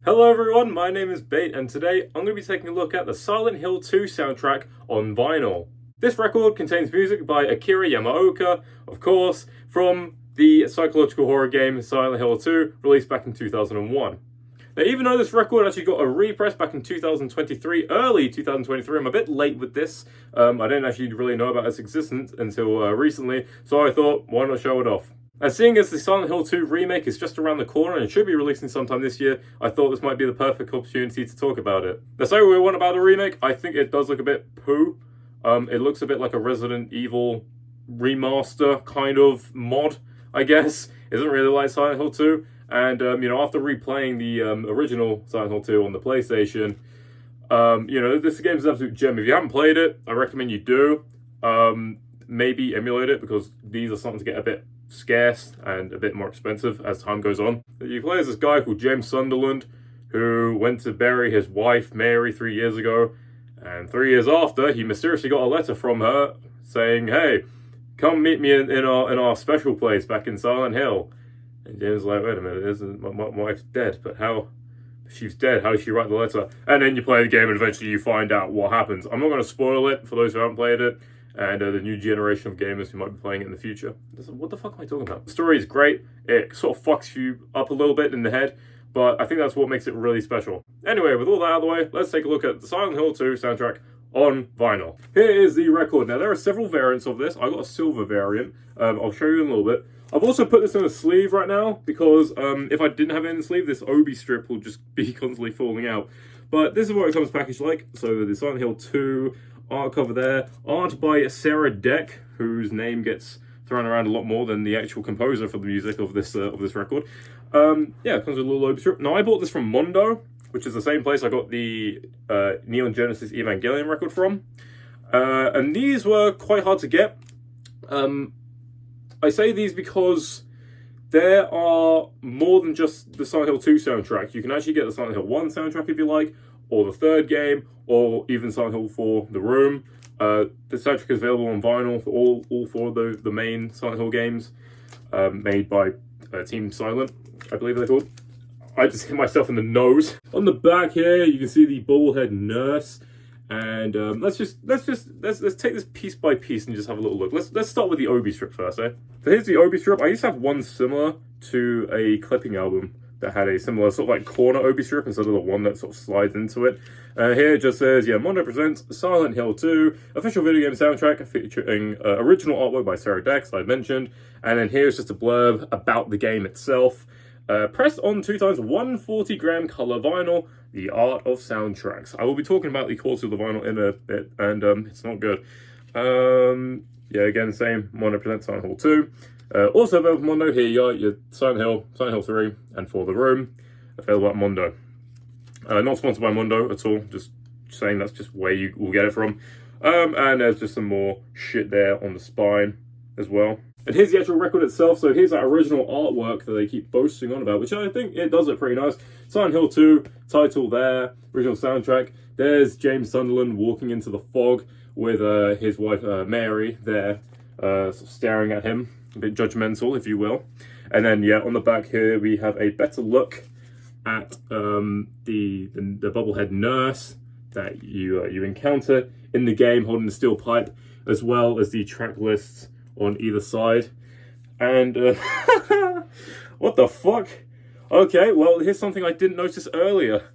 Hello everyone, my name is Bait, and today I'm going to be taking a look at the Silent Hill 2 soundtrack on vinyl. This record contains music by Akira Yamaoka, of course, from the psychological horror game Silent Hill 2, released back in 2001. Now, even though this record actually got a repress back in 2023, early 2023, I'm a bit late with this. I didn't actually really know about its existence until recently, so I thought, why not show it off? And seeing as the Silent Hill 2 remake is just around the corner and should be releasing sometime this year, I thought this might be the perfect opportunity to talk about it. Now, say what we want about the remake, I think it does look a bit poo. It looks a bit like a Resident Evil remaster kind of mod, I guess. It doesn't really like Silent Hill 2. And, after replaying the original Silent Hill 2 on the PlayStation, this game is an absolute gem. If you haven't played it, I recommend you do. Maybe emulate it, because these are something to get a bit scarce and a bit more expensive as time goes on. You play as this guy called James Sunderland, who went to bury his wife Mary 3 years ago, and 3 years after, he mysteriously got a letter from her saying, "Hey, come meet me in our special place back in Silent Hill." And James is like, "Wait a minute, my wife's dead, but how? She's dead, how did she write the letter?" And then you play the game and eventually you find out what happens. I'm not going to spoil it for those who haven't played it, and the new generation of gamers who might be playing it in the future. What the fuck am I talking about? The story is great. It sort of fucks you up a little bit in the head, but I think that's what makes it really special. Anyway, with all that out of the way, let's take a look at the Silent Hill 2 soundtrack on vinyl. Here is the record. Now, there are several variants of this. I got a silver variant. I'll show you in a little bit. I've also put this in a sleeve right now because if I didn't have it in the sleeve, this Obi strip will just be constantly falling out. But this is what it comes packaged like. So the Silent Hill 2 art cover there. Art by Sarah Deck, whose name gets thrown around a lot more than the actual composer for the music of this record. It comes with a little Obi strip. Now, I bought this from Mondo, which is the same place I got the Neon Genesis Evangelion record from. And these were quite hard to get. I say these because there are more than just the Silent Hill 2 soundtrack. You can actually get the Silent Hill 1 soundtrack if you like, or the third game, or even Silent Hill 4 The Room. The soundtrack is available on vinyl for all four of the main Silent Hill games, made by Team Silent, I believe they're called. I just hit myself in the nose. On the back here, you can see the bobblehead nurse. And let's take this piece by piece and just have a little look. Let's start with the Obi strip first, eh? So here's the Obi strip. I used to have one similar to a clipping album that had a similar sort of like corner Obi strip instead of the one that sort of slides into it. Here it just says, Mondo presents Silent Hill 2, official video game soundtrack featuring original artwork by Sarah Deck, as I mentioned. And then here's just a blurb about the game itself. Pressed on 2 times 140-gram color vinyl, the art of soundtracks. I will be talking about the quality of the vinyl in a bit, and it's not good. Again, same. Mondo presents Silent Hill 2. Also available on Mondo, here you are, your Silent Hill 3, and For the Room, available at Mondo. Not sponsored by Mondo at all, just saying that's just where you will get it from. And there's just some more shit there on the spine as well. And here's the actual record itself. So here's that original artwork that they keep boasting on about, which I think it does look pretty nice. Silent Hill 2, title there, original soundtrack. There's James Sunderland walking into the fog with his wife Mary there, sort of staring at him, a bit judgmental, if you will. And then, on the back here, we have a better look at the bobblehead nurse that you encounter in the game, holding the steel pipe, as well as the track lists on either side. And what the fuck? Okay, well, here's something I didn't notice earlier.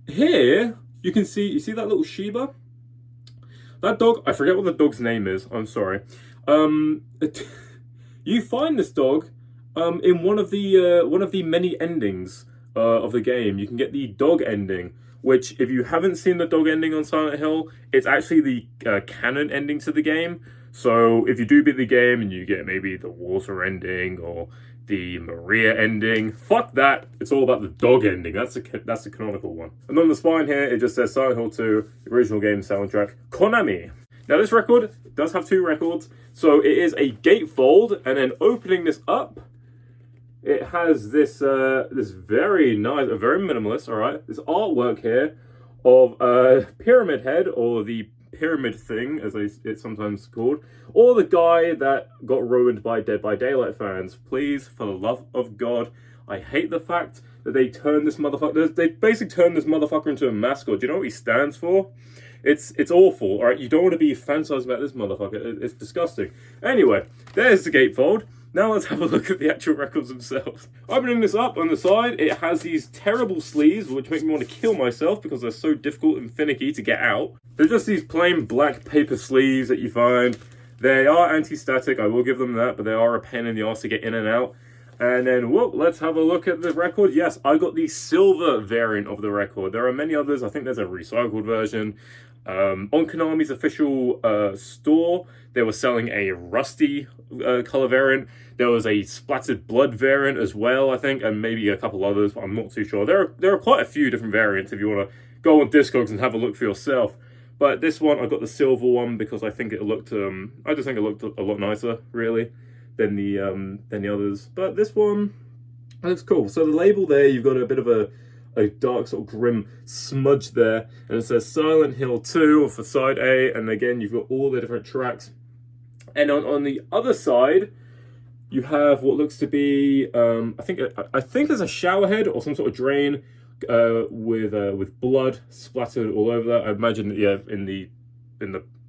Here you can see that little Shiba, that dog. I forget what the dog's name is, I'm sorry. You find this dog in one of the many endings of the game. You can get the dog ending, which, if you haven't seen the dog ending on Silent Hill, it's actually the canon ending to the game. So if you do beat the game and you get maybe the water ending or the Maria ending, fuck that. It's all about the dog ending. That's the canonical one. And on the spine here, it just says Silent Hill 2, original game soundtrack, Konami. Now, this record does have 2 records. So it is a gatefold, and then opening this up, it has this very nice, very minimalist, all right, this artwork here of a pyramid head, or the pyramid thing, as it's sometimes called, or the guy that got ruined by Dead by Daylight fans. Please, for the love of God, I hate the fact that they turned this motherfucker. They basically turned this motherfucker into a mascot. Do you know what he stands for? It's awful. All right, you don't want to be fantasizing about this motherfucker. It's disgusting. Anyway, there's the gatefold. Now let's have a look at the actual records themselves. Opening this up on the side, it has these terrible sleeves, which make me want to kill myself because they're so difficult and finicky to get out. They're just these plain black paper sleeves that you find. They are anti-static, I will give them that, but they are a pain in the arse to get in and out. And then, whoop, let's have a look at the record. Yes, I got the silver variant of the record. There are many others. I think there's a recycled version. On Konami's official store, they were selling a rusty color variant. There was a splattered blood variant as well, I think, and maybe a couple others, but I'm not too sure. There are quite a few different variants if you want to go on Discogs and have a look for yourself. But this one, I got the silver one because I think it looked, I just think it looked a lot nicer, really, than the others. But this one looks cool. So the label there, you've got a bit of a dark sort of grim smudge there, and it says Silent Hill 2 for side A, and again you've got all the different tracks. And on the other side, you have what looks to be I think there's a shower head or some sort of drain with blood splattered all over that. I imagine that, yeah, in the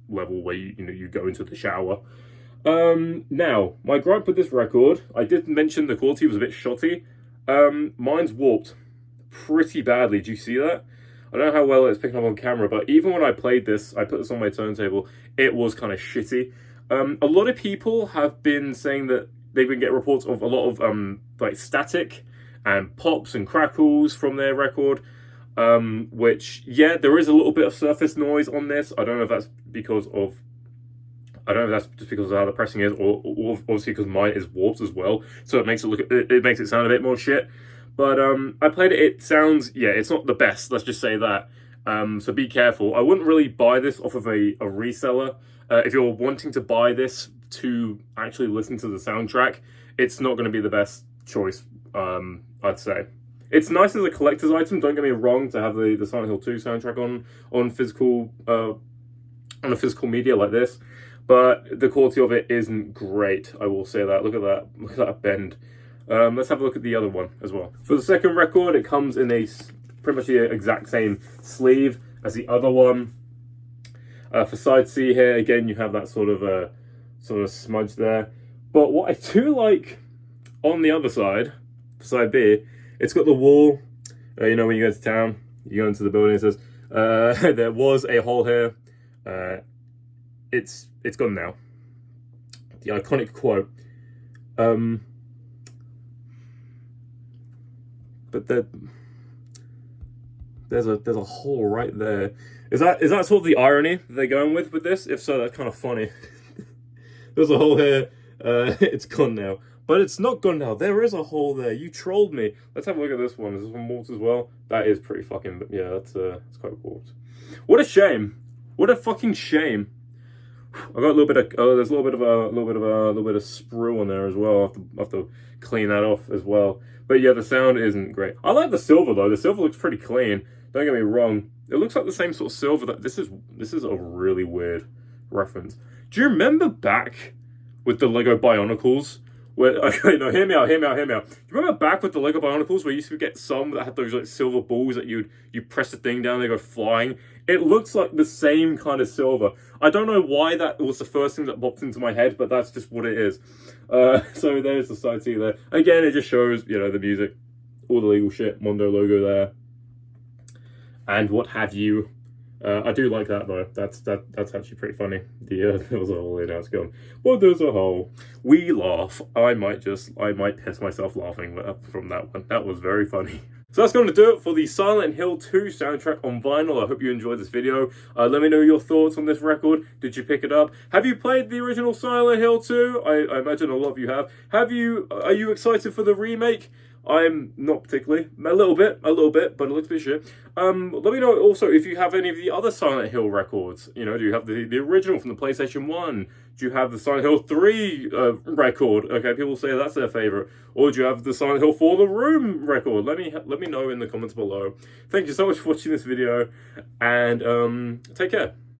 level where you go into the shower. Now, my gripe with this record, I did mention the quality was a bit shoddy. Mine's warped pretty badly. Do you see that? I don't know how well it's picking up on camera, but even when I played this, I put this on my turntable, it was kind of shitty. A lot of people have been saying that they've been getting reports of a lot of like static and pops and crackles from their record, which, yeah, there is a little bit of surface noise on this. I don't know if that's because of, I don't know if that's just because of how the pressing is, or obviously because mine is warped as well, so it makes it sound a bit more shit. But I played it. It sounds, yeah, it's not the best. Let's just say that. So be careful. I wouldn't really buy this off of a reseller. If you're wanting to buy this to actually listen to the soundtrack, it's not going to be the best choice. I'd say it's nice as a collector's item. Don't get me wrong, to have the Silent Hill 2 soundtrack on physical on a physical media like this, but the quality of it isn't great. I will say that. Look at that. Look at that bend. Let's have a look at the other one as well. For the second record, it comes in pretty much the exact same sleeve as the other one. For side C here, again, you have that sort of smudge there. But what I do like on the other side, for side B, it's got the wall. When you go to town, you go into the building, it says, there was a hole here. It's gone now. The iconic quote. But there's a hole right there. Is that sort of the irony that they're going with this? If so, that's kind of funny. There's a hole here. It's gone now. But it's not gone now. There is a hole there. You trolled me. Let's have a look at this one. Is this one warped as well? That is pretty fucking, yeah, that's quite warped. What a shame. What a fucking shame. I got a little bit of, there's a little bit of sprue on there as well. I have to clean that off as well. But yeah, the sound isn't great. I like the silver though. The silver looks pretty clean. Don't get me wrong. It looks like the same sort of silver that this is a really weird reference. Do you remember back with the Lego Bionicles? Where, okay, no, hear me out. Do you remember back with the Lego Bionicles where you used to get some that had those like silver balls that you press the thing down, they go flying? It looks like the same kind of silver. I don't know why that was the first thing that popped into my head, but that's just what it is. So there's the side C there. Again, it just shows, the music, all the legal shit, Mondo logo there, and what have you. I do like that though. That's actually pretty funny. There was a hole in, now it's gone. Well, there's a hole. We laugh. I might piss myself laughing from that one. That was very funny. So that's going to do it for the Silent Hill 2 soundtrack on vinyl. I hope you enjoyed this video. Let me know your thoughts on this record. Did you pick it up? Have you played the original Silent Hill 2? I imagine a lot of you have. Are you excited for the remake? I'm not particularly. A little bit, but it looks a bit shit. Let me know also if you have any of the other Silent Hill records. Do you have the original from the PlayStation 1? Do you have the Silent Hill 3 record? Okay, people say that's their favorite. Or do you have the Silent Hill 4 The Room record? Let me know in the comments below. Thank you so much for watching this video, and take care.